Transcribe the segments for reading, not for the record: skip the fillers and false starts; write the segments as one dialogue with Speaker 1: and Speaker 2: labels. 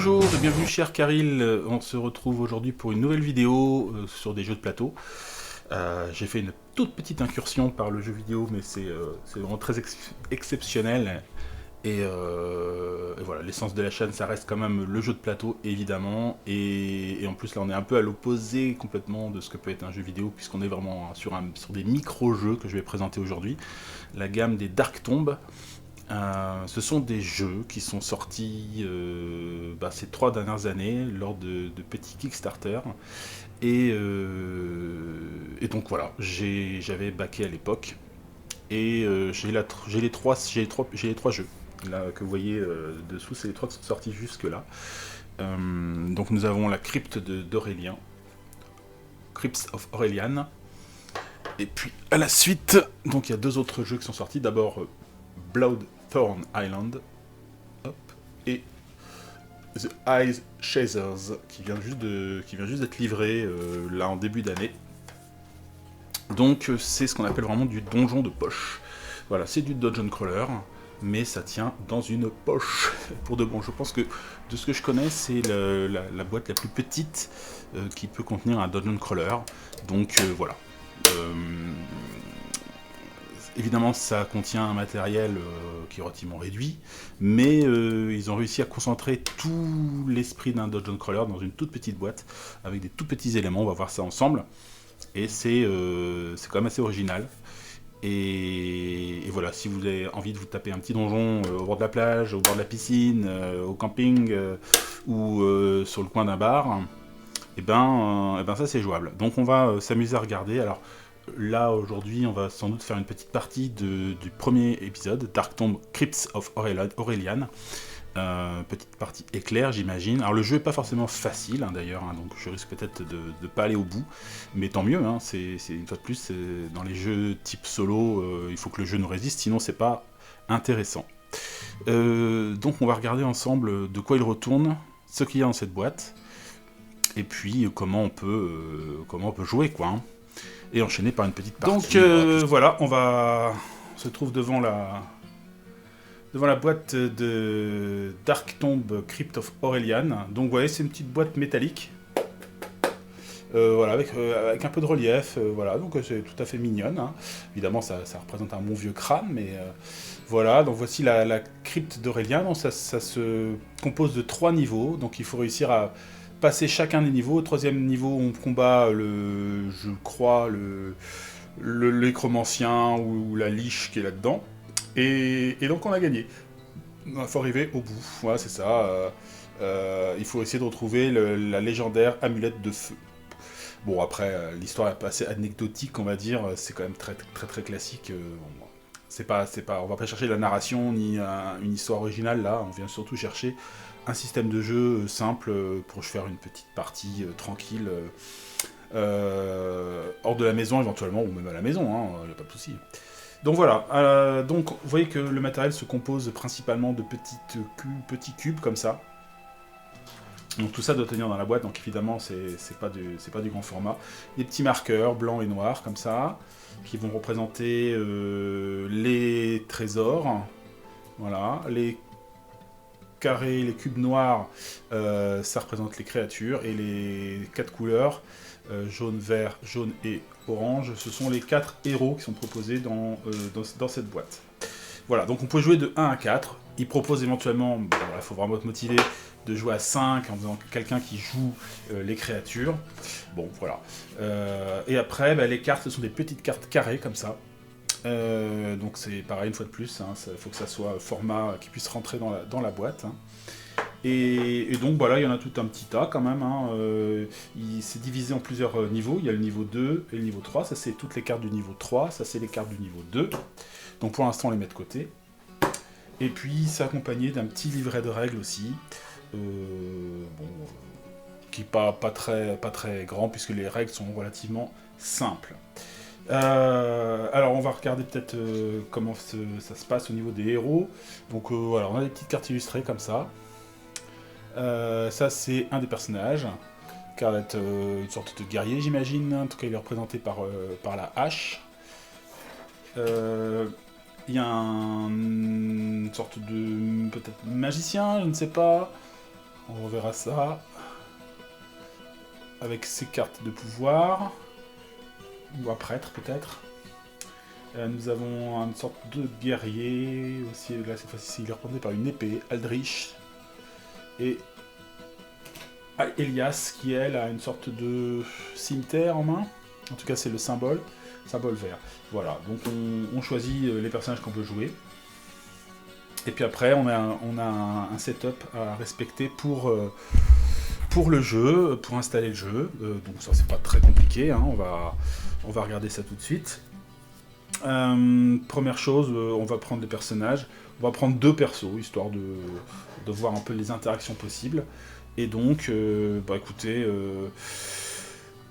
Speaker 1: Bonjour et bienvenue cher Karil, on se retrouve aujourd'hui pour une nouvelle vidéo sur des jeux de plateau. J'ai fait une toute petite incursion par le jeu vidéo, mais c'est vraiment très exceptionnel. Et voilà, l'essence de la chaîne, ça reste quand même le jeu de plateau, évidemment. Et en plus, là, on est un peu à l'opposé complètement de ce que peut être un jeu vidéo, puisqu'on est vraiment sur des micro-jeux que je vais présenter aujourd'hui. La gamme des Dark Tombs. Ce sont des jeux qui sont sortis ces 3 dernières années lors de petits Kickstarter. Et donc voilà, j'avais backé à l'époque. Et j'ai les trois jeux. Là, que vous voyez dessous, c'est les 3 qui sont sortis jusque-là. Donc nous avons la crypte d'Aurélien. Crypts of Aurelian. Et puis à la suite, donc il y a 2 autres jeux qui sont sortis. D'abord Bloodthorn Island, hop, et The Eyes Chasers, qui vient juste d'être livré là en début d'année. Donc c'est ce qu'on appelle vraiment du donjon de poche. Voilà, c'est du dungeon crawler, mais ça tient dans une poche pour de bon. Je pense que de ce que je connais, c'est la boîte la plus petite qui peut contenir un dungeon crawler. Donc voilà. Évidemment, ça contient un matériel qui est relativement réduit, mais ils ont réussi à concentrer tout l'esprit d'un dungeon crawler dans une toute petite boîte, avec des tout petits éléments. On va voir ça ensemble, et c'est quand même assez original. Et voilà, si vous avez envie de vous taper un petit donjon au bord de la plage, au bord de la piscine, au camping, ou sur le coin d'un bar, et ben ça c'est jouable. Donc on va s'amuser à regarder. Alors là aujourd'hui on va sans doute faire une petite partie du premier épisode, Dark Tomb Crypts of Aurelian. Petite partie éclair j'imagine. Alors le jeu est pas forcément facile d'ailleurs, donc je risque peut-être de ne pas aller au bout, mais tant mieux, c'est une fois de plus, dans les jeux type solo, il faut que le jeu nous résiste, sinon c'est pas intéressant. Donc on va regarder ensemble de quoi il retourne, ce qu'il y a dans cette boîte, et puis comment on peut jouer quoi. Et enchaîner par une petite partie. Donc voilà, on se trouve devant la boîte de Dark Tomb Crypt of Aurelian. Donc vous voyez, c'est une petite boîte métallique. Voilà, avec un peu de relief, voilà, donc c'est tout à fait mignonne. Évidemment, ça représente un bon vieux crâne, mais voilà. Donc voici la crypte d'Aurélien. Donc ça se compose de 3 niveaux, donc il faut réussir à passer chacun des niveaux. Au 3e niveau, on combat je crois, le nécromancien ou la liche qui est là-dedans. Et donc on a gagné. Il faut arriver au bout. Voilà, c'est ça. Il faut essayer de retrouver la légendaire amulette de feu. Bon, après, l'histoire est assez anecdotique, on va dire. C'est quand même très très très classique. On va pas chercher la narration ni une histoire originale là. On vient surtout chercher un système de jeu simple pour faire une petite partie tranquille hors de la maison éventuellement, ou même à la maison, y a pas de souci. Donc voilà, donc vous voyez que le matériel se compose principalement de petits cubes comme ça. Donc tout ça doit tenir dans la boîte, donc évidemment c'est pas du grand format. Des petits marqueurs blancs et noirs comme ça, qui vont représenter les trésors. Voilà, les carrés, les cubes noirs, ça représente les créatures, et les 4 couleurs, jaune, vert, jaune et orange, ce sont les 4 héros qui sont proposés dans cette boîte. Voilà, donc on peut jouer de 1 à 4, il propose éventuellement, il faut vraiment être motivé, de jouer à 5 en faisant quelqu'un qui joue les créatures. Bon, voilà. Et après, les cartes, ce sont des petites cartes carrées comme ça. Donc c'est pareil une fois de plus, il faut que ça soit format qui puisse rentrer dans la boîte. Et donc voilà, il y en a tout un petit tas quand même. C'est divisé en plusieurs niveaux. Il y a le niveau 2 et le niveau 3. Ça c'est toutes les cartes du niveau 3. Ça c'est les cartes du niveau 2. Donc pour l'instant on les met de côté. Et puis c'est accompagné d'un petit livret de règles aussi. Qui n'est pas très grand, puisque les règles sont relativement simples. Alors on va regarder peut-être comment ça se passe au niveau des héros. Donc voilà, on a des petites cartes illustrées comme ça. Ça c'est un des personnages, qui va être une sorte de guerrier j'imagine. En tout cas il est représenté par la hache. Il y a une sorte de peut-être magicien, je ne sais pas. On reverra ça. Avec ses cartes de pouvoir. Ou un prêtre peut-être. Nous avons une sorte de guerrier aussi. Là cette fois-ci il est représenté par une épée. Aldrich. Et Elias qui elle a une sorte de cimetière en main. En tout cas c'est le symbole vert. Voilà, donc on choisit les personnages qu'on veut jouer. Et puis après on a un setup à respecter pour le jeu, pour installer le jeu. Donc ça c'est pas très compliqué, hein. On va regarder ça tout de suite. Première chose, on va prendre des personnages. On va prendre 2 persos, histoire de voir un peu les interactions possibles. Et donc, écoutez,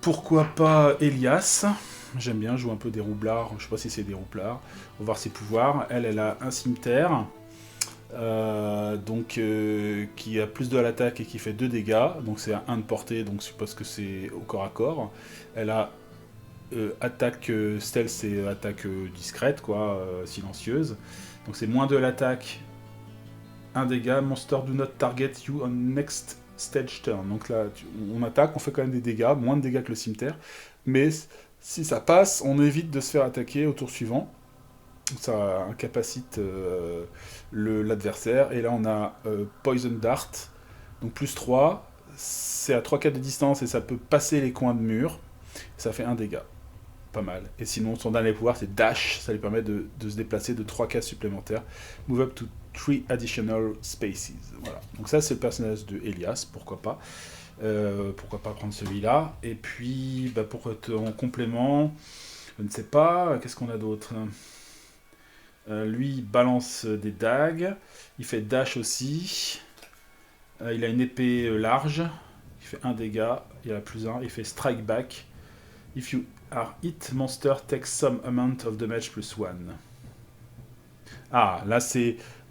Speaker 1: pourquoi pas Elias. J'aime bien jouer un peu des roublards, je sais pas si c'est des roublards. On va voir ses pouvoirs. Elle a un cimetière, qui a plus de à l'attaque et qui fait 2 dégâts. Donc c'est 1 de portée, donc je suppose que c'est au corps à corps. Elle a attaque stealth, c'est attaque discrète, quoi, silencieuse. Donc c'est moins 2 à l'attaque, 1 dégât. Monster do not target you on next stage turn. Donc là, on attaque, on fait quand même des dégâts, moins de dégâts que le cimetière. Mais si ça passe, on évite de se faire attaquer au tour suivant. Donc ça incapacite l'adversaire. Et là, on a Poison Dart. Donc plus 3. C'est à 3-4 de distance et ça peut passer les coins de mur. Ça fait 1 dégât. Pas mal. Et sinon, son dernier pouvoir, c'est Dash. Ça lui permet de se déplacer de 3 cases supplémentaires. Move up to 3 additional spaces. Voilà. Donc ça, c'est le personnage de Elias. Pourquoi pas prendre celui-là. Et puis, pour être en complément, je ne sais pas. Qu'est-ce qu'on a d'autre ? Lui, il balance des dagues. Il fait Dash aussi. Il a une épée large. Il fait 1 dégât. Il a plus 1. Il fait Strike Back. If you are hit, monster takes some amount of damage plus 1. Ah, là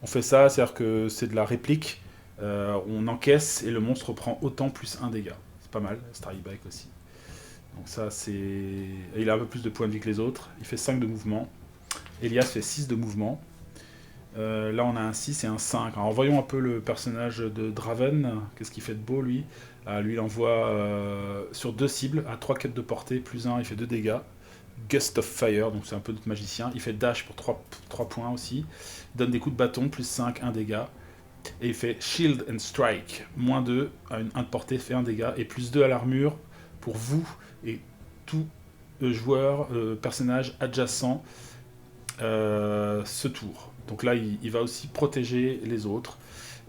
Speaker 1: on fait ça, c'est-à-dire que c'est de la réplique. On encaisse et le monstre prend autant plus 1 dégât. C'est pas mal, Strike Back aussi. Donc ça c'est... Il a un peu plus de points de vie que les autres. Il fait 5 de mouvement. Elias fait 6 de mouvement. Là on a un 6 et un 5. Alors voyons un peu le personnage de Draven. Qu'est-ce qu'il fait de beau lui ? Lui il envoie sur 2 cibles à 3 quêtes de portée, plus 1, il fait 2 dégâts. Gust of Fire, donc c'est un peu notre magicien. Il fait Dash pour 3 points aussi. Il donne des coups de bâton, plus 5, 1 dégât. Et il fait Shield and Strike, moins 2, à 1 de portée, fait 1 dégât. Et plus 2 à l'armure pour vous et tout joueur, personnage adjacent ce tour. Donc là il va aussi protéger les autres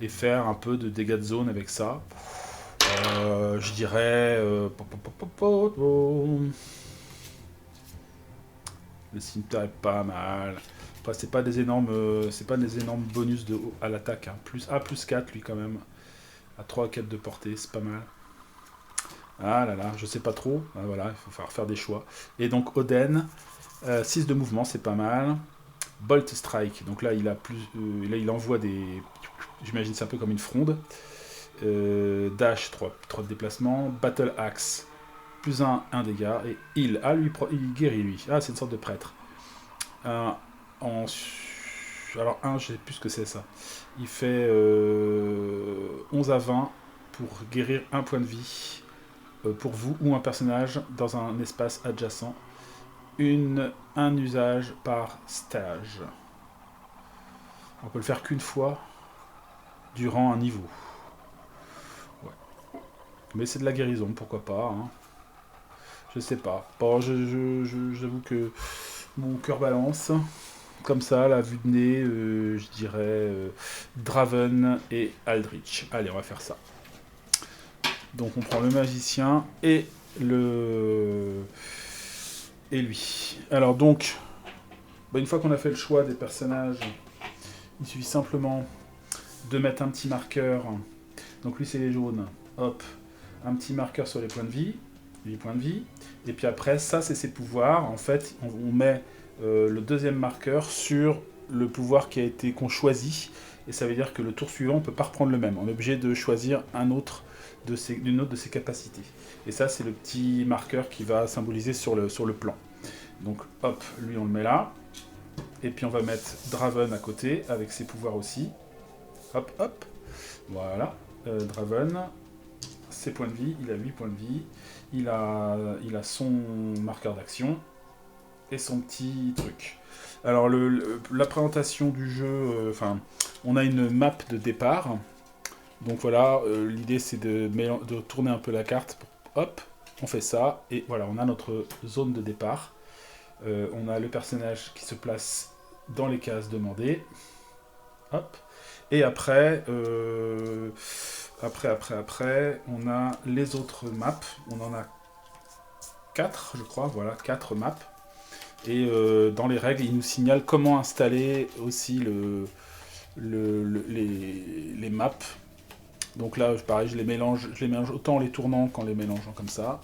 Speaker 1: et faire un peu de dégâts de zone avec ça. Je dirais... Le cimetière est pas mal. Enfin, c'est pas des énormes bonus à l'attaque. Hein. Plus 4 lui quand même. À 3 4 de portée, c'est pas mal. Ah là là, je sais pas trop. Ah, voilà, il faut falloir faire des choix. Et donc Oden, 6 de mouvement, c'est pas mal. Bolt Strike, donc là il a plus, là il envoie des... J'imagine c'est un peu comme une fronde. Dash, 3 de déplacement. Battle Axe, plus 1 dégât. Et Heal, lui, il guérit lui. Ah, c'est une sorte de prêtre. Alors 1, je sais plus ce que c'est ça. Il fait 11 à 20 pour guérir 1 point de vie pour vous ou un personnage dans un espace adjacent. Un usage par stage. On peut le faire qu'une fois durant un niveau. Ouais. Mais c'est de la guérison, pourquoi pas. Hein. Je sais pas. Bon, j'avoue que mon cœur balance. Comme ça, la vue de nez, je dirais Draven et Aldrich. Allez, on va faire ça. Donc on prend le magicien et lui. Alors donc, une fois qu'on a fait le choix des personnages, il suffit simplement de mettre un petit marqueur. Donc lui c'est les jaunes. Hop, un petit marqueur sur les points de vie. 8 points de vie. Et puis après, ça c'est ses pouvoirs. En fait, on met le deuxième marqueur sur le pouvoir qu'on choisit. Et ça veut dire que le tour suivant, on ne peut pas reprendre le même. On est obligé de choisir une autre de ses capacités. Et ça, c'est le petit marqueur qui va symboliser sur le plan. Donc, hop, lui, on le met là. Et puis, on va mettre Draven à côté, avec ses pouvoirs aussi. Hop, hop. Voilà. Draven, ses points de vie, il a 8 points de vie, il a son marqueur d'action et son petit truc. Alors la présentation du jeu, on a une map de départ, donc voilà, l'idée c'est de tourner un peu la carte, hop, on fait ça, et voilà, on a notre zone de départ, on a le personnage qui se place dans les cases demandées, hop, et après, on a les autres maps, on en a 4, je crois, voilà, 4 maps. Et dans les règles, il nous signale comment installer aussi les maps. Donc là, pareil, je les mélange autant en les tournant qu'en les mélangeant comme ça.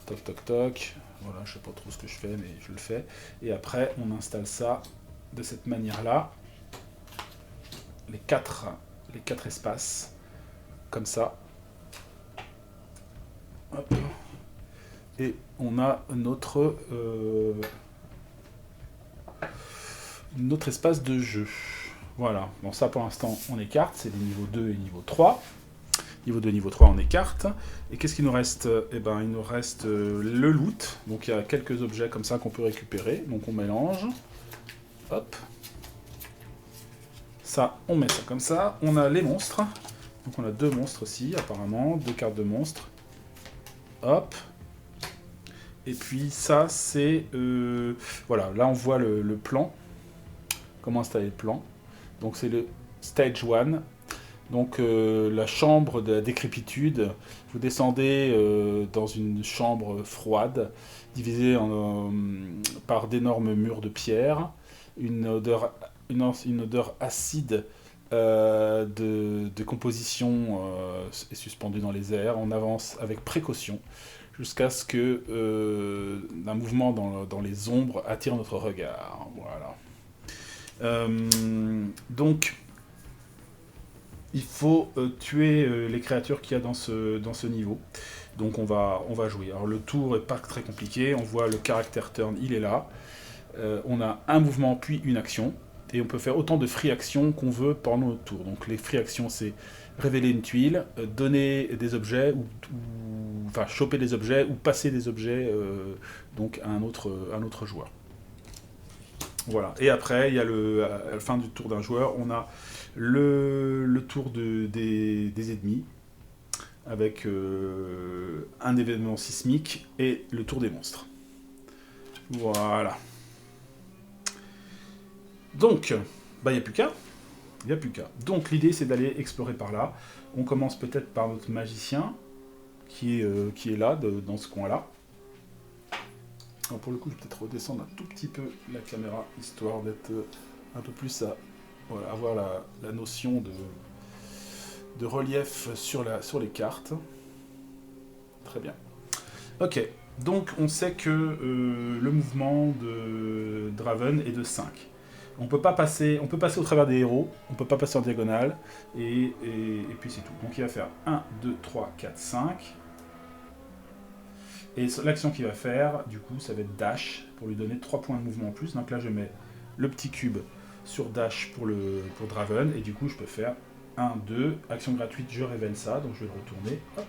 Speaker 1: Toc, toc, toc. Voilà, je sais pas trop ce que je fais, mais je le fais. Et après, on installe ça de cette manière-là. Les quatre espaces. Comme ça. Hop. Et on a notre espace de jeu. Voilà. Bon, ça pour l'instant, on écarte. C'est les niveaux 2 et niveau 3. Niveau 2, niveau 3, on écarte. Et qu'est-ce qu'il nous reste? Eh ben, il nous reste le loot. Donc, il y a quelques objets comme ça qu'on peut récupérer. Donc, on mélange. Hop. Ça, on met ça comme ça. On a les monstres. Donc, on a 2 monstres aussi, apparemment. 2 cartes de monstres. Hop. Et puis, ça, c'est... voilà, là, on voit le plan. Comment installer le plan. Donc, c'est le Stage 1. Donc la chambre de la décrépitude, vous descendez dans une chambre froide, divisée par d'énormes murs de pierre, une odeur acide de composition est suspendue dans les airs. On avance avec précaution jusqu'à ce que un mouvement dans les ombres attire notre regard. Voilà. Donc il faut tuer les créatures qu'il y a dans ce niveau. Donc on va jouer. Alors le tour est pas très compliqué. On voit le caractère turn, il est là. On a un mouvement puis une action. Et on peut faire autant de free actions qu'on veut pendant notre tour. Donc les free actions, c'est révéler une tuile, donner des objets, enfin choper des objets, ou passer des objets donc à un autre joueur. Voilà. Et après, il y a à la fin du tour d'un joueur, on a le tour des ennemis, avec un événement sismique et le tour des monstres. Voilà. Donc, il n'y a plus qu'à. Donc l'idée, c'est d'aller explorer par là. On commence peut-être par notre magicien, qui est là, dans ce coin-là. Alors pour le coup, je vais peut-être redescendre un tout petit peu la caméra, histoire d'être un peu plus à... Voilà, avoir la notion de relief sur les cartes. Très bien. Ok, donc on sait que le mouvement de Draven est de 5. On peut passer au travers des héros, on peut pas passer en diagonale, et puis c'est tout. Donc il va faire 1, 2, 3, 4, 5. Et l'action qu'il va faire, du coup, ça va être dash, pour lui donner 3 points de mouvement en plus. Donc là, je mets le petit cube sur dash pour Draven, et du coup, je peux faire 1, 2, action gratuite, je révèle ça, donc je vais le retourner, hop.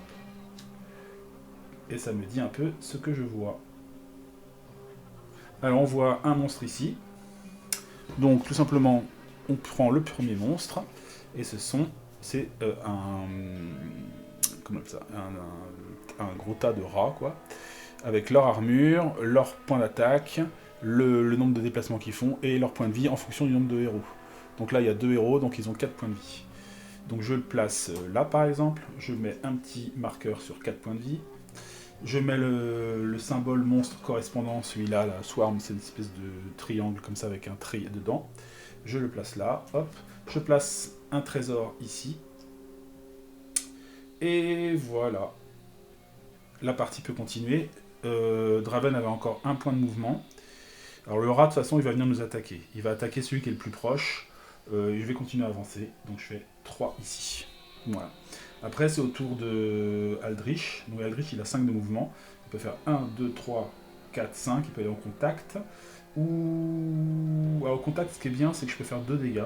Speaker 1: Et ça me dit un peu ce que je vois. Alors, on voit un monstre ici. Donc, tout simplement, on prend le premier monstre, et c'est un gros tas de rats, quoi, avec leur armure, leur point d'attaque, le nombre de déplacements qu'ils font, et leur point de vie en fonction du nombre de héros. Donc là, il y a 2 héros, donc ils ont 4 points de vie. Donc je le place là, par exemple, je mets un petit marqueur sur 4 points de vie, je mets le symbole monstre correspondant, celui-là, la Swarm, c'est une espèce de triangle comme ça avec un tri dedans. Je le place là, hop. Je place un trésor ici. Et voilà. La partie peut continuer. Draven avait encore un point de mouvement. Alors le rat, de toute façon, il va venir nous attaquer. Il va attaquer celui qui est le plus proche. Je vais continuer à avancer. Donc je fais 3 ici. Voilà. Après, c'est au tour de Aldrich. Donc Aldrich, il a 5 de mouvement. Il peut faire 1, 2, 3, 4, 5. Il peut aller en contact. Alors, au contact, ce qui est bien, c'est que je peux faire 2 dégâts.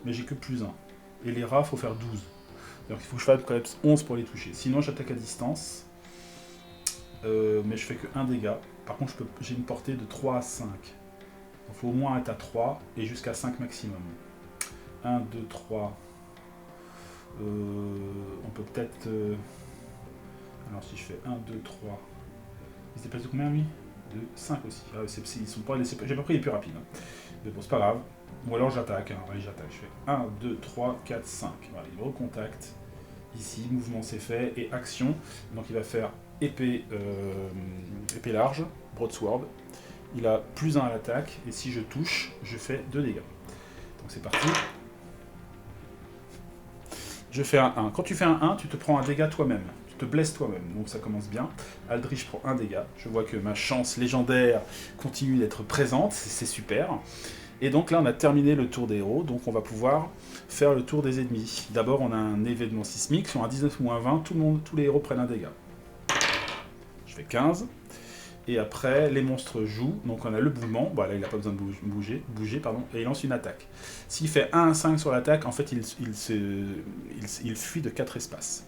Speaker 1: Mais j'ai que plus 1. Et les rats, il faut faire 12. Donc il faut que je fasse quand même 11 pour les toucher. Sinon j'attaque à distance. Mais je fais que 1 dégât. Par contre j'ai une portée de 3 à 5. Il faut au moins être à 3 et jusqu'à 5 maximum. 1, 2, 3. On peut peut-être... Alors si je fais 1, 2, 3... Il se déplace de combien lui? De 5 aussi. Ah, ils sont pas laissés... J'ai pas pris les plus rapides. Hein. Mais bon, c'est pas grave. Ou alors j'attaque. Hein. Allez, j'attaque. Je fais 1, 2, 3, 4, 5. Voilà, il recontacte. Ici, mouvement c'est fait. Et action. Donc il va faire épée, épée large, broadsword. Il a plus 1 à l'attaque. Et si je touche, je fais 2 dégâts. Donc c'est parti. Je fais un 1. Quand tu fais un 1, tu te prends un dégât toi-même. Tu te blesses toi-même. Donc ça commence bien. Aldrich prend un dégât. Je vois que ma chance légendaire continue d'être présente. C'est super. Et donc là, on a terminé le tour des héros. Donc on va pouvoir faire le tour des ennemis. D'abord, on a un événement sismique. Sur un 19 ou un 20, tous les héros prennent un dégât. Je fais 15. Et après, les monstres jouent. Donc on a le boulement. Bon, là, il n'a pas besoin de bouger, et il lance une attaque. S'il fait 1 à 5 sur l'attaque, en fait, il fuit de 4 espaces.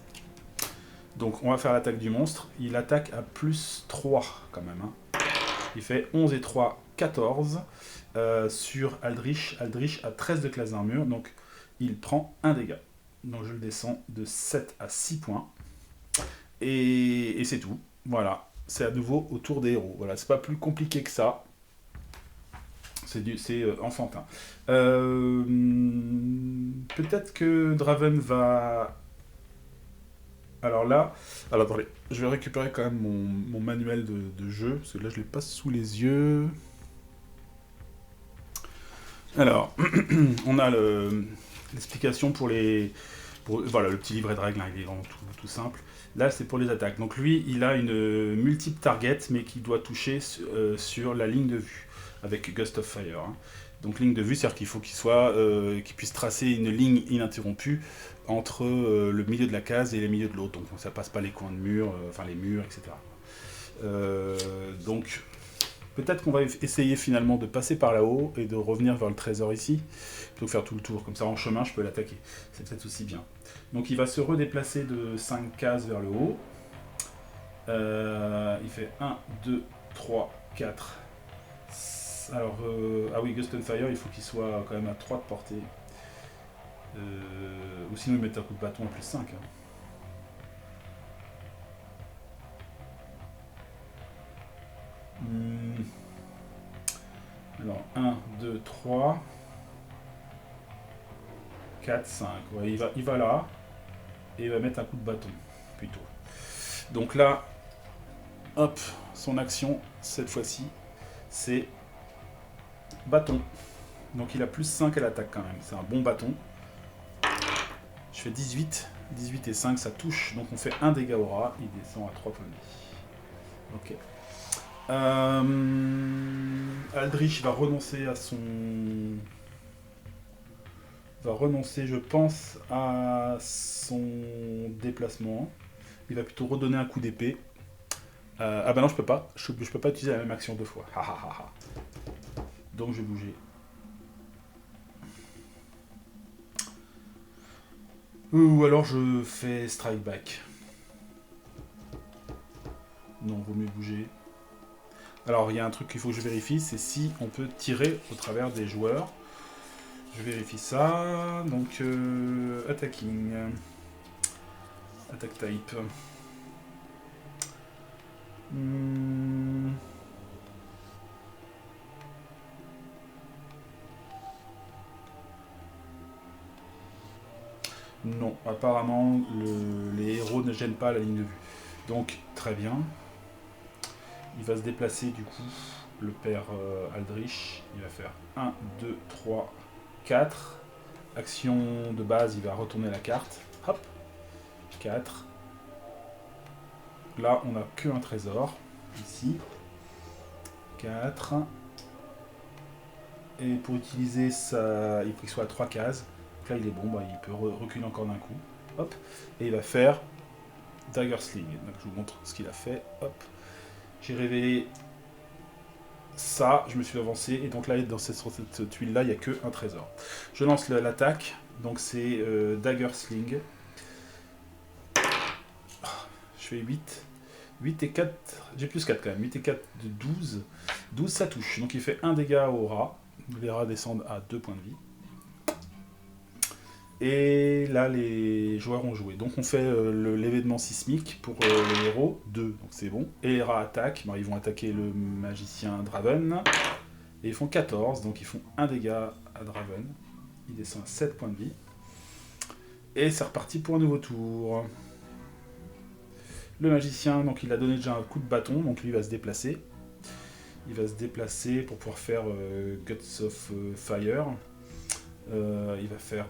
Speaker 1: Donc on va faire l'attaque du monstre. Il attaque à plus 3 quand même. Hein. Il fait 11 et 3, 14. Sur Aldrich. Aldrich a 13 de classe d'armure. Donc il prend 1 dégât. Donc je le descends de 7 à 6 points. Et c'est tout. Voilà. C'est à nouveau au tour des héros. Voilà, c'est pas plus compliqué que ça. C'est enfantin. Peut-être que Draven va... Alors là... Alors attendez, je vais récupérer quand même mon manuel de jeu, parce que là je l'ai pas sous les yeux. Alors, on a l'explication pour les... voilà, le petit livret de règles, hein, il est vraiment tout simple. Là, c'est pour les attaques. Donc lui, il a une multiple target, mais qui doit toucher sur la ligne de vue, avec Gust of Fire. Hein. Donc ligne de vue, c'est-à-dire qu'il faut qu'il puisse tracer une ligne ininterrompue entre le milieu de la case et le milieu de l'autre. Donc ça passe pas les coins de mur, enfin les murs, etc. Donc peut-être qu'on va essayer finalement de passer par là-haut et de revenir vers le trésor ici, plutôt que faire tout le tour. Comme ça, en chemin, je peux l'attaquer. C'est peut-être aussi bien. Donc il va se redéplacer de 5 cases vers le haut. Il fait 1, 2, 3, 4. Alors, ah oui, Gust of Fire, il faut qu'il soit quand même à 3 de portée. Ou sinon, il met un coup de bâton à plus 5. Hein. Alors, 1, 2, 3, 4, 5. Ouais, il va là, et il va mettre un coup de bâton, plutôt. Donc là, hop, son action, cette fois-ci, c'est bâton. Donc il a plus 5 à l'attaque quand même, c'est un bon bâton. Je fais 18, 18 et 5, ça touche, donc on fait 1 dégât au rat, il descend à 3 points de vie. Ok. Aldrich va renoncer à son... va renoncer, je pense, à son déplacement. Il va plutôt redonner un coup d'épée. Ah bah non, je peux pas. Je peux pas utiliser la même action 2 fois. Donc je vais bouger. Ou alors je fais strike back. Non, vaut mieux bouger. Alors il y a un truc qu'il faut que je vérifie, c'est si on peut tirer au travers des joueurs. Je vérifie ça. Donc attacking. Attack type. Non, apparemment les héros ne gênent pas la ligne de vue. Donc très bien. Il va se déplacer du coup, le père Aldrich. Il va faire 1, 2, 3, 4. Action de base, il va retourner la carte. Hop. 4. Là, on n'a qu'un trésor. Ici. 4. Et pour utiliser ça, il faut qu'il soit à 3 cases. Donc là, il est bon, bah, il peut reculer encore d'un coup. Hop. Et il va faire Dagger Sling. Donc je vous montre ce qu'il a fait. Hop. J'ai révélé ça, je me suis avancé, et donc là, dans cette tuile-là, il n'y a qu'un trésor. Je lance l'attaque, donc c'est Dagger Sling. fait 8. 8 et 4, j'ai plus 4 quand même. 8 et 4 de 12. 12 ça touche. Donc il fait 1 dégât au rat. Les rats descendent à 2 points de vie. Et là, les joueurs ont joué. Donc on fait l'événement sismique pour les héros, 2, donc c'est bon. Et les rats attaquent, ils vont attaquer le magicien Draven. Et ils font 14, donc ils font 1 dégât à Draven. Il descend à 7 points de vie. Et c'est reparti pour un nouveau tour. Le magicien, donc il a donné déjà un coup de bâton, donc lui il va se déplacer. Il va se déplacer pour pouvoir faire Guts of Fire. Il va faire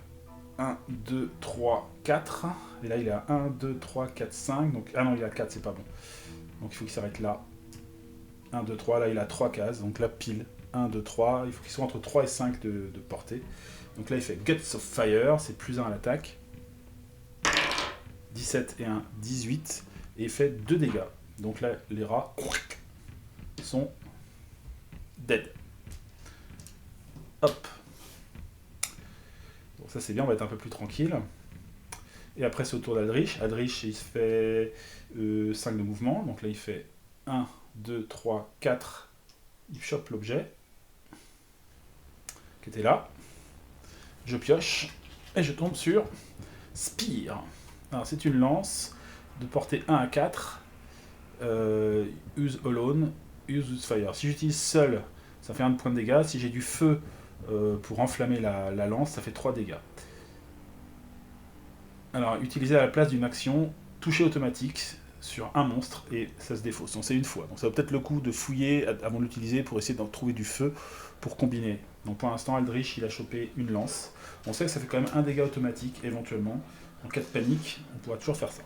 Speaker 1: 1, 2, 3, 4. Et là, il est à 1, 2, 3, 4, 5. Donc, ah non, il est à 4, c'est pas bon. Donc, il faut qu'il s'arrête là. 1, 2, 3. Là, il a 3 cases. Donc, là, pile. 1, 2, 3. Il faut qu'il soit entre 3 et 5 de portée. Donc, là, il fait Guts of Fire. C'est plus 1 à l'attaque. 17 et 1, 18. Et il fait 2 dégâts. Donc, là, les rats sont dead. Hop. Bon, ça c'est bien, on va être un peu plus tranquille. Et après c'est au tour d'Aldrich. Aldrich il se fait 5 de mouvement. Donc là il fait 1, 2, 3, 4. Il chope l'objet qui était là. Je pioche et je tombe sur Spire. Alors c'est une lance de portée 1 à 4. Use alone, use fire. Si j'utilise seul, ça fait 1 point de dégâts. Si j'ai du feu pour enflammer la lance, ça fait 3 dégâts. Alors, utiliser à la place d'une action, toucher automatique sur un monstre et ça se défausse. Donc c'est une fois. Donc ça vaut peut-être le coup de fouiller avant de l'utiliser pour essayer d'en trouver du feu pour combiner. Donc pour l'instant, Aldrich, il a chopé une lance. On sait que ça fait quand même 1 dégât automatique éventuellement. En cas de panique, on pourra toujours faire ça.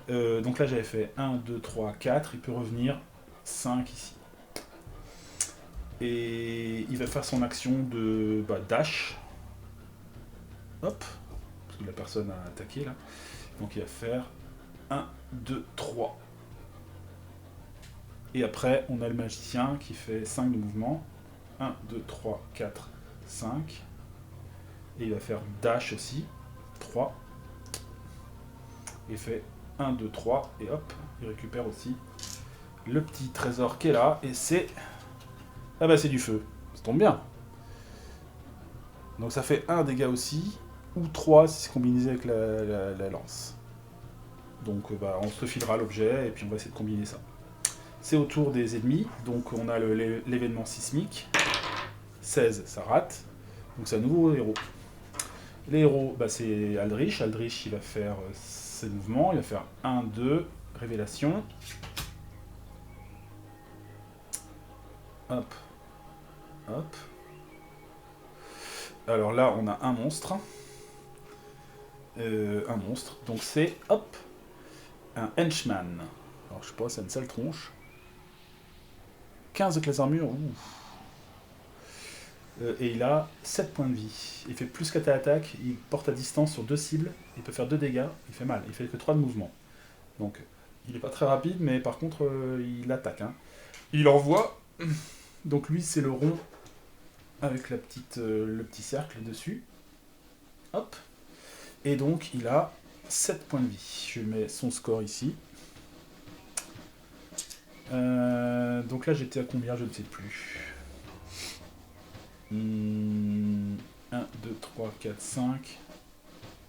Speaker 1: Donc là, j'avais fait 1, 2, 3, 4. Il peut revenir 5 ici. Et il va faire son action de dash. Hop. Parce que la personne a attaqué là. Donc il va faire 1, 2, 3. Et après, on a le magicien qui fait 5 de mouvement. 1, 2, 3, 4, 5. Et il va faire dash aussi. 3. Et il fait 1, 2, 3. Et hop, il récupère aussi le petit trésor qui est là. Et c'est... Ah bah c'est du feu. Ça tombe bien. Donc ça fait 1 dégât aussi. Ou 3 si c'est combiné avec la lance. Donc on se filera l'objet et puis on va essayer de combiner ça. C'est au tour des ennemis. Donc on a l'événement sismique. 16, ça rate. Donc c'est un nouveau héros. Les héros, c'est Aldrich. Aldrich, il va faire ses mouvements. Il va faire 1, 2, révélation. Hop. Hop. Alors là, on a un monstre. Donc c'est, hop, un henchman. Alors je sais pas, c'est une sale tronche. 15 de classe armure, et il a 7 points de vie. Il fait plus qu'à ta attaque, il porte à distance sur 2 cibles, il peut faire 2 dégâts, il fait mal, il fait que 3 de mouvement. Donc il est pas très rapide, mais par contre il attaque. Hein. Il envoie, donc lui c'est le rond avec le petit cercle dessus. Hop. Et donc il a 7 points de vie. Je mets son score ici. Donc là j'étais à combien, je ne sais plus. 1, 2, 3, 4, 5.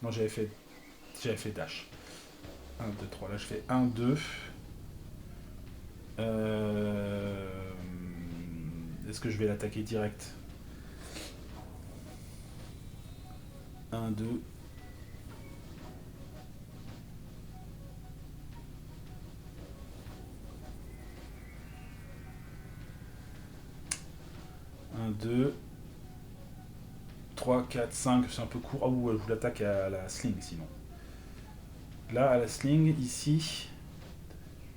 Speaker 1: Non, j'avais fait dash. 1, 2, 3. Là je fais 1, 2. Est-ce que je vais l'attaquer direct? 1, 2. Un, 2, 3, 4, 5, c'est un peu court. Ah ou je vous l'attaque à la sling sinon. Là, à la sling, ici,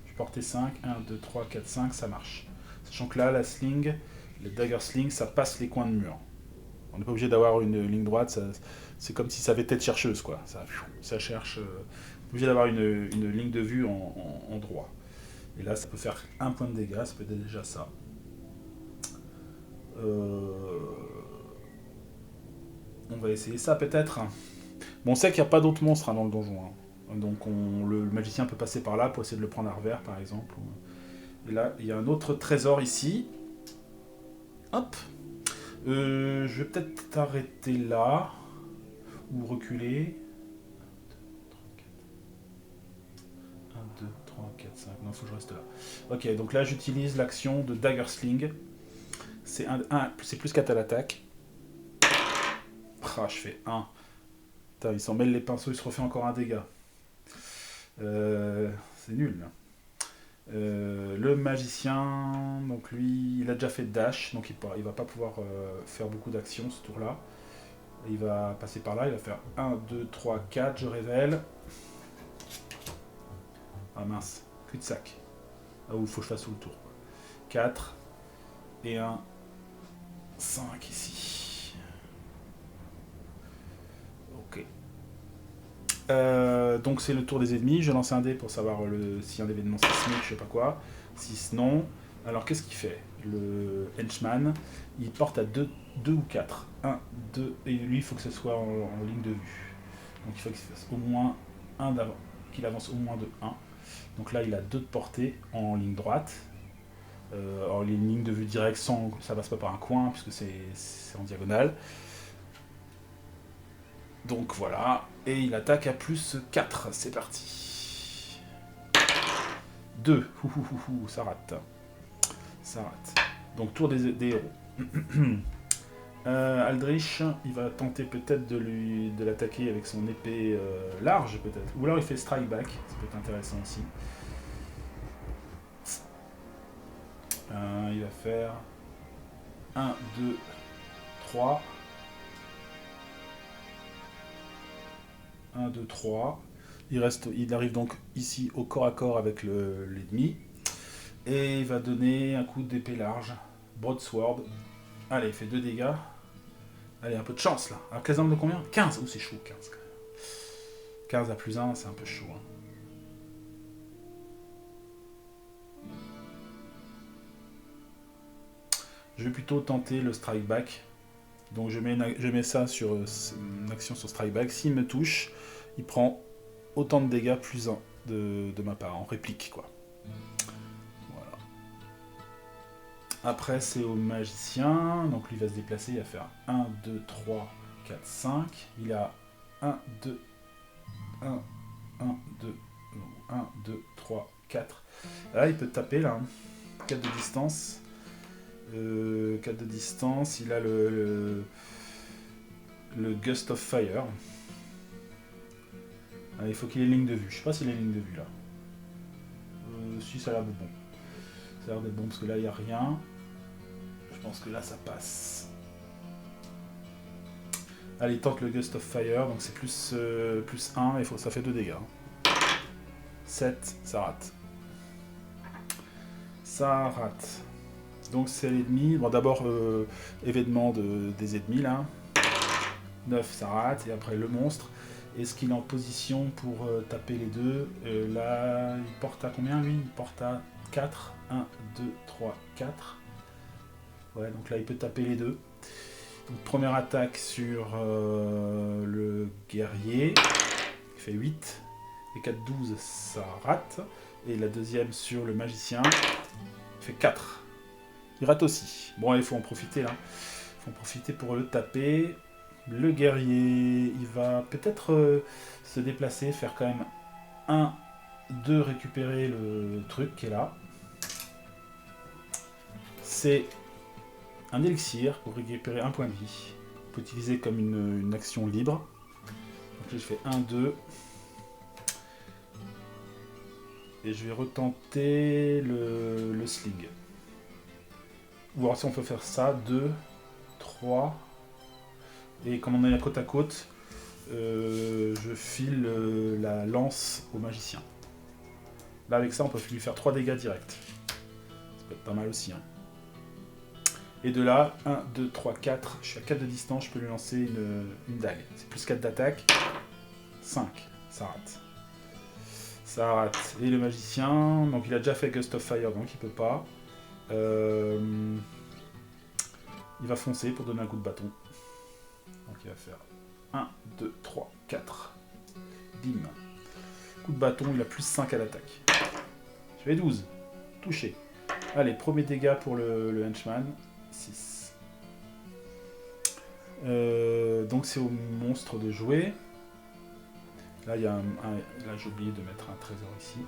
Speaker 1: je portais 5, 1, 2, 3, 4, 5, ça marche. Sachant que là, la sling, le dagger sling, ça passe les coins de mur. On n'est pas obligé d'avoir une ligne droite, c'est comme si ça avait tête chercheuse, quoi. Ça cherche. On est obligé d'avoir une ligne de vue en droit. Et là, ça peut faire 1 point de dégâts, ça peut être déjà ça. On va essayer ça peut-être. Bon, on sait qu'il n'y a pas d'autres monstres dans le donjon. Hein. Donc le magicien peut passer par là pour essayer de le prendre à revers, par exemple. Et là, il y a un autre trésor ici. Hop. Je vais peut-être t'arrêter là. Ou reculer. 1, 2, 3, 4, 5. Non, faut que je reste là. Ok, donc là, j'utilise l'action de Dagger Sling. C'est plus 4 à l'attaque. Ah, je fais 1. Putain, il s'en mêle les pinceaux, il se refait encore un dégât. C'est nul. Le magicien, donc lui, il a déjà fait dash, donc il va pas pouvoir faire beaucoup d'actions ce tour-là. Il va passer par là, il va faire 1, 2, 3, 4, je révèle. Ah mince, cul-de-sac. Ah où il faut que je fasse tout le tour. 4 et 1, 5 ici. Ok. Donc c'est le tour des ennemis. Je lance un dé pour savoir si un événement sismique, je sais pas quoi. 6 non. Alors qu'est-ce qu'il fait? Le henchman, il porte à 2 ou 4. 1, 2, et lui il faut que ce soit en ligne de vue. Donc il faut qu'il fasse au moins 1 d'avant, qu'il avance au moins de 1. Donc là il a 2 de portée en ligne droite. En ligne de vue directe, sans, ça passe pas par un coin puisque c'est en diagonale. Donc voilà, et il attaque à plus 4, c'est parti. 2, ça rate. Ça rate. Donc tour des héros. Aldrich, il va tenter peut-être de l'attaquer avec son épée large, peut-être. Ou alors il fait strike back, ça peut être intéressant aussi. Il va faire 1, 2, 3. 1, 2, 3. Il arrive donc ici au corps à corps avec l'ennemi. Et il va donner un coup d'épée large. Broadsword. Allez, il fait 2 dégâts. Allez, un peu de chance là. Alors, quel nombre de combien? 15. Oh, c'est chaud, 15. 15 à plus 1, c'est un peu chaud. Hein. Je vais plutôt tenter le strike back. Donc je mets ça sur une action sur strike back. S'il me touche, il prend autant de dégâts plus 1 de ma part, en réplique quoi. Voilà. Après c'est au magicien, donc lui va se déplacer, il va faire 1, 2, 3, 4, 5. Il a 1, 2, 1, 1, 2, 1, 2, 3, 4. Là il peut taper là, 4 de distance. 4 de distance, il a le Gust of Fire. Ah, il faut qu'il ait ligne de vue. Je sais pas s'il a ligne de vue là. Si, ça a l'air de bon. Ça a l'air d'être bon parce que là il n'y a rien. Je pense que là ça passe. Allez, il tente le Gust of Fire, donc c'est plus 1 et ça fait 2 dégâts. 7, ça rate. Ça rate. Donc c'est l'ennemi. Bon, d'abord, événement des ennemis là. 9, ça rate. Et après le monstre. Est-ce qu'il est en position pour taper les deux? Là, il porte à combien lui? Il porte à 4. 1, 2, 3, 4. Ouais, donc là il peut taper les deux. Donc première attaque sur le guerrier. Il fait 8. Et 4, 12, ça rate. Et la deuxième sur le magicien. Il fait 4. Il rate aussi. Bon, il faut en profiter là. Il faut en profiter pour le taper. Le guerrier, il va peut-être se déplacer, faire quand même 1, 2, récupérer le truc qui est là. C'est un élixir pour récupérer un point de vie. On peut utiliser comme une action libre. Donc là, je fais 1, 2. Et je vais retenter le sling. Ou alors si on peut faire ça, 2, 3. Et comme on est à côte, je file la lance au magicien. Là avec ça on peut lui faire 3 dégâts directs. Ça peut être pas mal aussi. Hein. Et de là, 1, 2, 3, 4. Je suis à 4 de distance, je peux lui lancer une dague. C'est plus 4 d'attaque. 5, ça rate. Ça rate. Et le magicien, donc il a déjà fait Gust of Fire, donc il peut pas. Il va foncer pour donner un coup de bâton. Donc il va faire 1, 2, 3, 4. Bim. coup de bâton, il a plus 5 à l'attaque. Je fais 12. Touché. Allez, premier dégât pour le henchman. 6. Donc c'est au monstre de jouer. Là, il y a là j'ai oublié de mettre un trésor ici.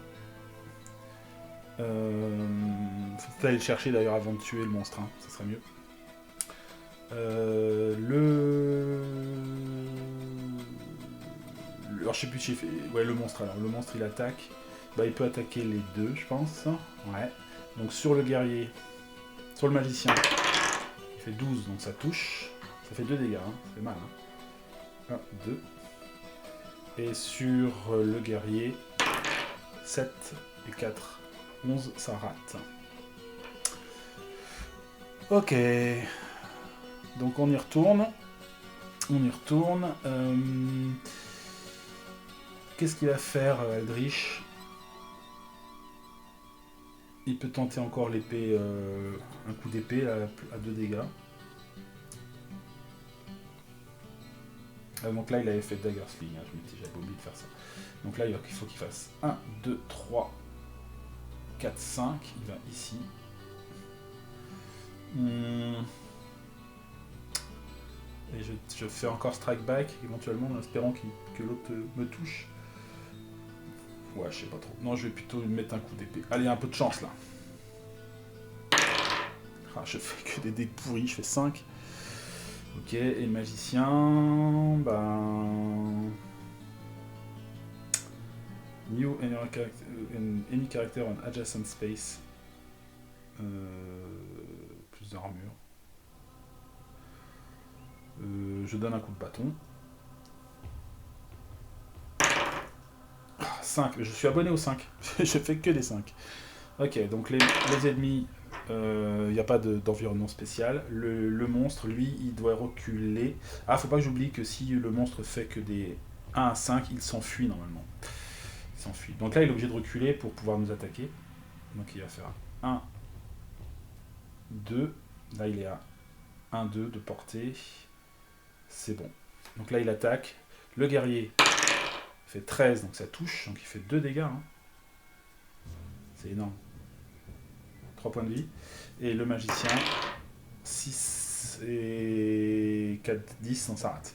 Speaker 1: Faut aller le chercher d'ailleurs avant de tuer le monstre, hein. Ça serait mieux. Alors je sais plus si j'ai fait... Ouais, le monstre alors. Le monstre il attaque. Bah il peut attaquer les deux, je pense. Ouais. Donc sur le guerrier, sur le magicien, il fait 12, donc ça touche. Ça fait 2 dégâts, hein. Ça fait mal. Hein. 1, 2. Et sur le guerrier, 7 et 4. 11, ça rate. Ok. Donc on y retourne. Qu'est-ce qu'il va faire, Eldritch? Il peut tenter encore l'épée, un coup d'épée à 2 dégâts. Donc là, il avait fait Dagger Sling, hein, j'avais oublié de faire ça. Donc là, il faut qu'il fasse 1, 2, 3, 4, 5. Il va ici. Et je fais encore Strike Back, éventuellement, en espérant que l'autre me touche. Ouais, je sais pas trop. Non, je vais plutôt lui mettre un coup d'épée. Allez, un peu de chance, là. Ah, je fais que des dés pourris, je fais 5. Ok, et magicien... Ben... New any character on adjacent space. Plus d'armure. Je donne un coup de bâton. 5, je suis abonné aux 5. Je fais que des 5. Ok, donc les ennemis, il n'y a pas d'environnement spécial. Le monstre, lui, il doit reculer. Ah, faut pas que j'oublie que si le monstre fait que des 1 à 5, il s'enfuit normalement. Il s'enfuit. Donc là, il est obligé de reculer pour pouvoir nous attaquer. Donc il va faire 1, 2. Là, il est à 1, 2 de portée. C'est bon. Donc là, il attaque. Le guerrier fait 13, donc ça touche. Donc il fait 2 dégâts. Hein. C'est énorme. 3 points de vie. Et le magicien, 6 et 4, 10, non, ça rate.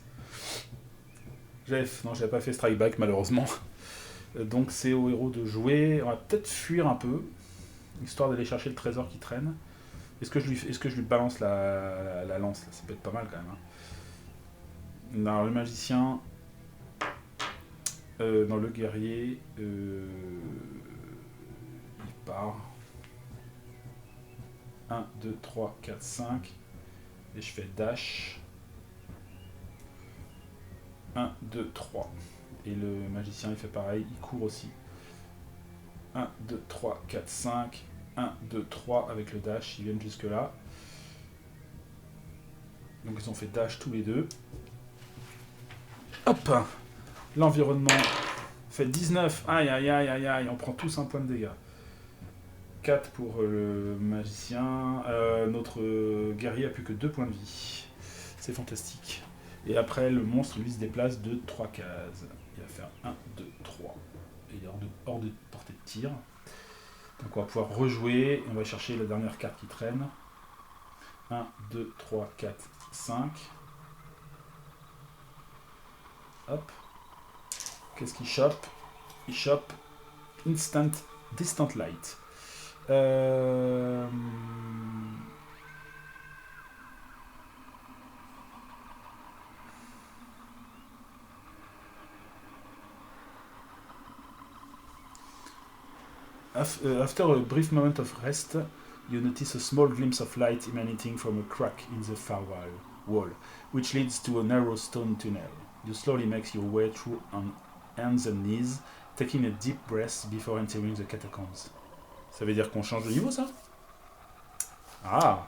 Speaker 1: Non, j'avais pas fait Strike Back, malheureusement. Donc c'est au héros de jouer. On va peut-être fuir un peu, histoire d'aller chercher le trésor qui traîne. Est-ce que je lui balance la lance là? Ça peut être pas mal quand même. Hein. Non, le magicien... dans le guerrier... il part... 1, 2, 3, 4, 5. Et je fais dash. 1, 2, 3. Et le magicien il fait pareil, il court aussi. 1, 2, 3, 4, 5. 1, 2, 3 avec le dash, ils viennent jusque là. Donc ils ont fait dash tous les deux. Hop! L'environnement fait 19. Aïe aïe aïe aïe aïe, on prend tous un point de dégâts. 4 pour le magicien. Notre guerrier a plus que 2 points de vie. C'est fantastique. Et après, le monstre, lui, se déplace de 3 cases. Il va faire 1, 2, 3. Et il est hors de portée de tir. Donc on va pouvoir rejouer. On va chercher la dernière carte qui traîne. 1, 2, 3, 4, 5. Hop. Qu'est-ce qu'il chope? Il chope Distant Light. After a brief moment of rest, you notice a small glimpse of light emanating from a crack in the far wall, which leads to a narrow stone tunnel. You slowly make your way through on hands and knees, taking a deep breath before entering the catacombs. Ça veut dire qu'on change de niveau, ça? Ah,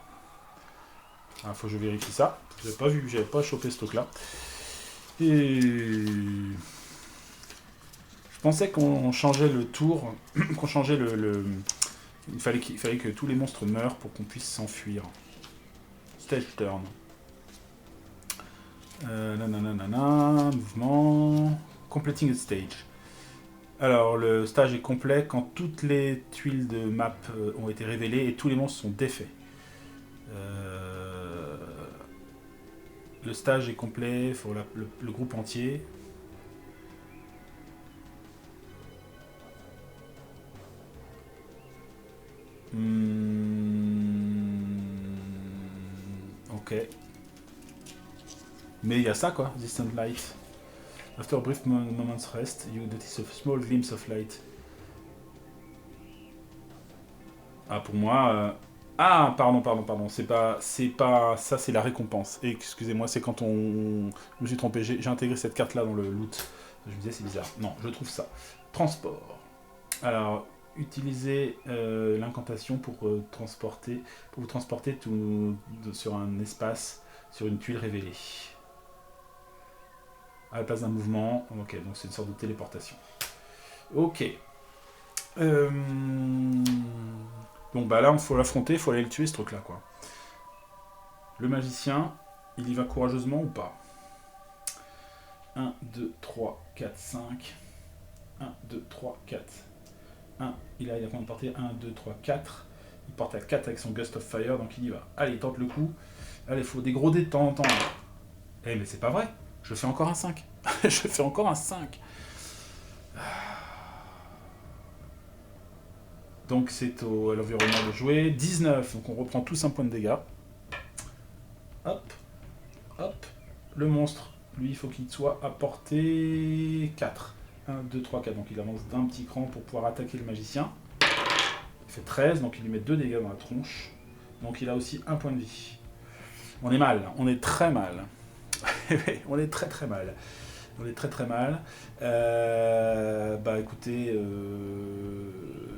Speaker 1: faut que je vérifie ça. J'avais pas vu, j'avais pas chopé ce truc-là. Et... je pensais qu'on changeait le tour, qu'on changeait il fallait que tous les monstres meurent pour qu'on puisse s'enfuir. Stage turn. Nanana, mouvement. Completing a stage. Alors, le stage est complet quand toutes les tuiles de map ont été révélées et tous les monstres sont défaits. Euh, Le stage est complet, il faut le groupe entier. Ok. Mais il y a ça quoi, Distant Light. After a brief moment's rest, you notice a small glimpse of light. Ah, pour moi. Ah, pardon. C'est pas. Ça, c'est la récompense. Excusez-moi, c'est quand on. Je me suis trompé, j'ai intégré cette carte là dans le loot. Je me disais, c'est bizarre. Non, je trouve ça. Transport. Alors, utilisez l'incantation pour transporter. Pour vous transporter sur un espace, sur une tuile révélée. À la place d'un mouvement. Ok, donc c'est une sorte de téléportation. Ok. Euh... Bon bah là, il faut l'affronter, il faut aller le tuer ce truc là quoi. Le magicien, il y va courageusement ou pas? 1, 2, 3, 4, 5. 1, 2, 3, 4. 1, il a combien de portée? 1, 2, 3, 4. Il porte à 4 avec son Gust of Fire, donc il y va. Allez, il tente le coup. Allez, il faut des gros dés de temps en temps. Eh mais c'est pas vrai, je fais encore un 5. Je fais encore un 5. Donc c'est à l'environnement de jouer. 19, donc on reprend tous un point de dégâts. Hop, hop. Le monstre, lui, il faut qu'il soit à portée 4. 1, 2, 3, 4. Donc il avance d'un petit cran pour pouvoir attaquer le magicien. Il fait 13, donc il lui met 2 dégâts dans la tronche. Donc il a aussi un point de vie. On est mal, on est très mal. On est très très mal. On est très très mal. Bah écoutez,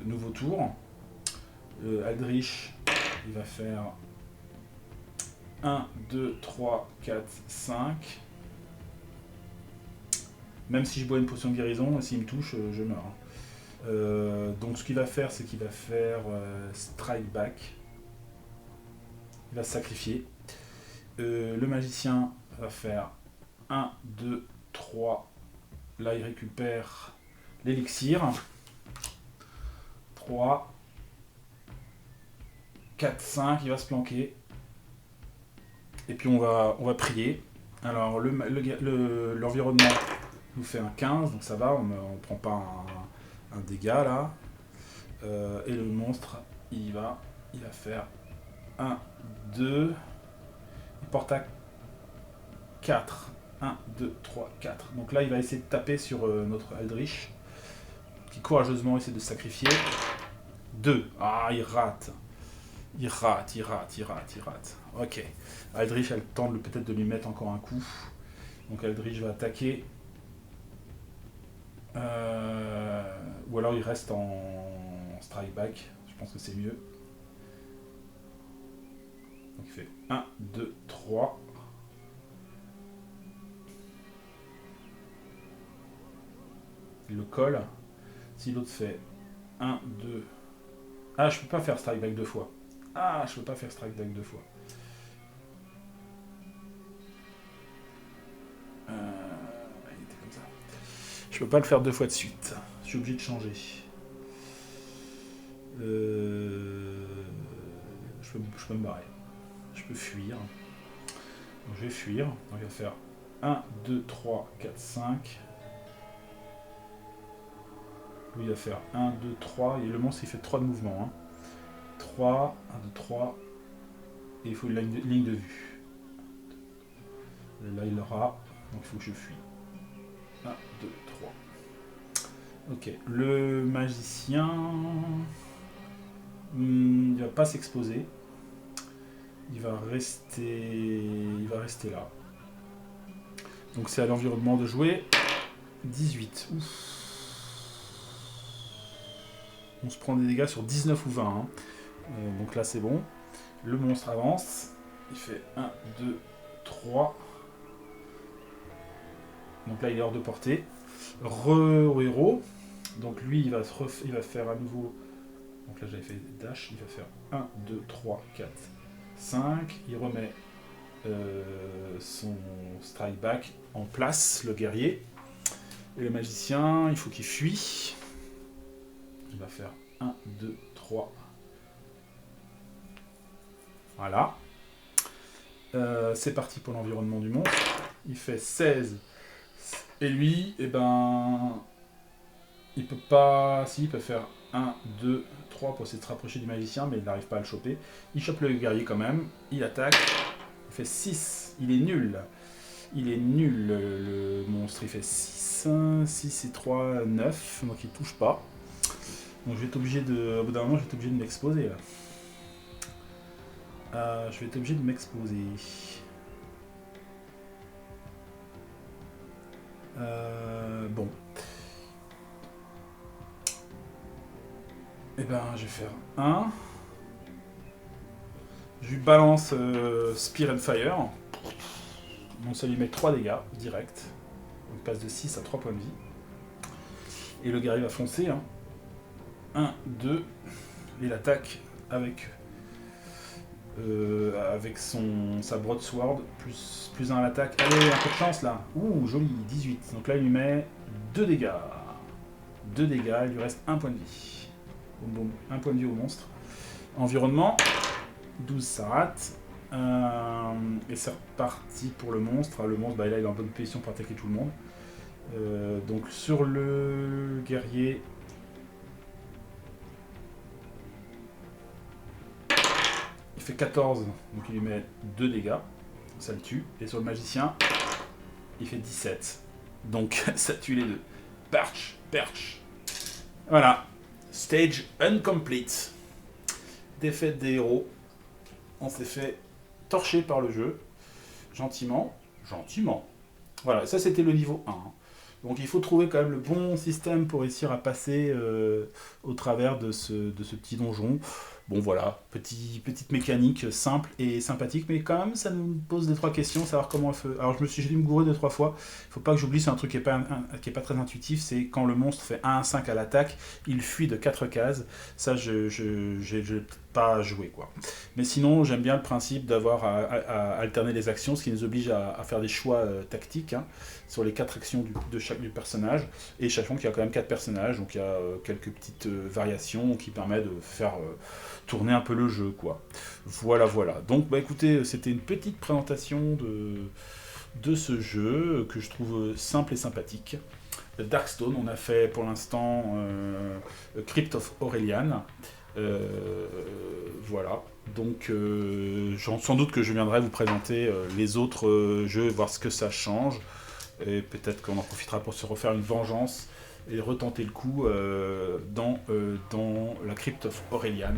Speaker 1: nouveau tour. Aldrich, il va faire 1, 2, 3, 4, 5. Même si je bois une potion de guérison, s'il me touche, je meurs. Donc ce qu'il va faire, c'est qu'il va faire Strike Back. Il va se sacrifier. Le magicien va faire 1, 2, 3. Là, il récupère l'élixir. 3, 4, 5. Il va se planquer. Et puis on va prier. Alors, l'environnement nous fait un 15, donc ça va, on ne prend pas un dégât là. Et le monstre, il va faire 1, 2. Il porte à 4. 1, 2, 3, 4. Donc là, il va essayer de taper sur notre Aldrich, qui courageusement essaie de se sacrifier. 2. Ah, il rate. Il rate. Ok. Aldrich a le temps peut-être de lui mettre encore un coup. Donc Aldrich va attaquer. Ou alors il reste en strike back. Je pense que c'est mieux. Donc il fait 1, 2, 3. Il le colle. Si l'autre fait 1, 2. Ah, je peux pas faire strike back 2 fois. Il était comme ça. Je peux pas le faire 2 fois de suite. Je suis obligé de changer. Je peux me barrer. Je peux fuir. Donc je vais fuir. Donc il va faire 1, 2, 3, 4, 5. Lui il va faire 1, 2, 3. Et le monstre il fait 3 de mouvement. 3, 1, 2, 3. Et il faut une ligne de vue. Là il l'aura. Donc il faut que je fuis. 1, 2, 3. Ok. Le magicien. Il va pas s'exposer. Il va rester là. Donc c'est à l'environnement de jouer. 18. Ouf. On se prend des dégâts sur 19 ou 20. Donc là c'est bon. Le monstre avance. Il fait 1, 2, 3. Donc là il est hors de portée. Re-héros. Donc lui il va faire à nouveau. Donc là j'avais fait dash. Il va faire 1, 2, 3, 4, 5. Il remet son strike back en place, le guerrier. Et le magicien, il faut qu'il fuit. Il va faire 1, 2, 3. Voilà. C'est parti pour l'environnement du monstre. Il fait 16. Et lui, eh ben... il peut pas... Si, il peut faire 1, 2, 3 pour essayer de se rapprocher du magicien, mais il n'arrive pas à le choper. Il chope le guerrier quand même. Il attaque. Il fait 6. Il est nul. Il est nul, le monstre. Il fait 6. 6 et 3, 9. Donc il touche pas. Donc je vais être obligé de... Au bout d'un moment, je vais être obligé de m'exposer, là. Je vais être obligé de m'exposer. Bon. Eh ben, je vais faire 1. Je lui balance Spear and Fire. Donc ça lui met 3 dégâts, direct. On passe de 6 à 3 points de vie. Et le guerrier va foncer. 1, 2. Il attaque avec sa broadsword, plus 1 à l'attaque. Allez, un peu de chance là. Ouh, joli, 18. Donc là, il lui met 2 dégâts. 2 dégâts, il lui reste 1 point de vie. Boum, boum, 1 point de vie au monstre. Environnement, 12, ça rate. Et c'est reparti pour le monstre. Le monstre, bah, là, il est en bonne position pour attaquer tout le monde. Donc sur le guerrier... Il fait 14, donc il lui met 2 dégâts, ça le tue. Et sur le magicien, il fait 17. Donc ça tue les deux. Perch, perch. Voilà. Stage incomplete. Défaite des héros. On s'est fait torcher par le jeu. Gentiment. Gentiment. Voilà, ça c'était le niveau 1. Donc il faut trouver quand même le bon système pour réussir à passer au travers de ce petit donjon. Bon voilà, petite mécanique simple et sympathique, mais quand même ça nous pose 2-3 questions, savoir comment on fait. Alors j'ai dû me gourer 2-3 fois, il faut pas que j'oublie, c'est un truc qui est pas très intuitif, c'est quand le monstre fait 1-5 à l'attaque, il fuit de 4 cases, ça je pas joué quoi. Mais sinon j'aime bien le principe d'avoir à alterner les actions, ce qui nous oblige à faire des choix tactiques sur les 4 actions du personnage, et sachant qu'il y a quand même 4 personnages, donc il y a quelques petites variations qui permettent de faire tourner un peu le jeu quoi. Voilà. Donc bah écoutez, c'était une petite présentation de ce jeu que je trouve simple et sympathique. Darkstone, on a fait pour l'instant Crypt of Aurelian. Voilà. Donc sans doute que je viendrai vous présenter les autres jeux, voir ce que ça change. Et peut-être qu'on en profitera pour se refaire une vengeance et retenter le coup dans la Crypt of Aurelian,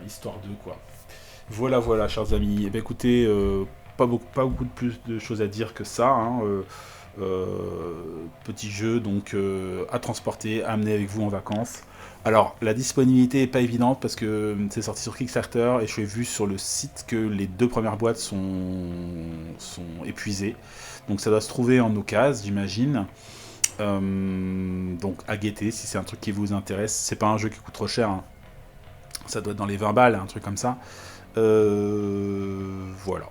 Speaker 1: histoire 2 quoi. Voilà, chers amis. Eh bien, écoutez, pas beaucoup de plus de choses à dire que ça. Petit jeu donc à transporter, à amener avec vous en vacances. Alors, la disponibilité n'est pas évidente parce que c'est sorti sur Kickstarter et je suis vu sur le site que les 2 premières boîtes sont épuisées. Donc ça doit se trouver en occasion, j'imagine. Donc à guetter si c'est un truc qui vous intéresse. C'est pas un jeu qui coûte trop cher. Ça doit être dans les 20 balles, un truc comme ça. Voilà.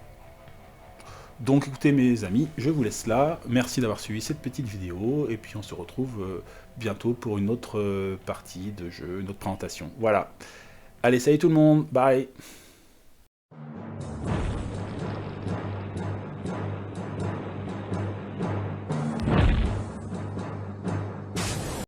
Speaker 1: Donc écoutez mes amis, je vous laisse là. Merci d'avoir suivi cette petite vidéo. Et puis on se retrouve bientôt pour une autre partie de jeu, une autre présentation. Voilà. Allez, salut tout le monde. Bye.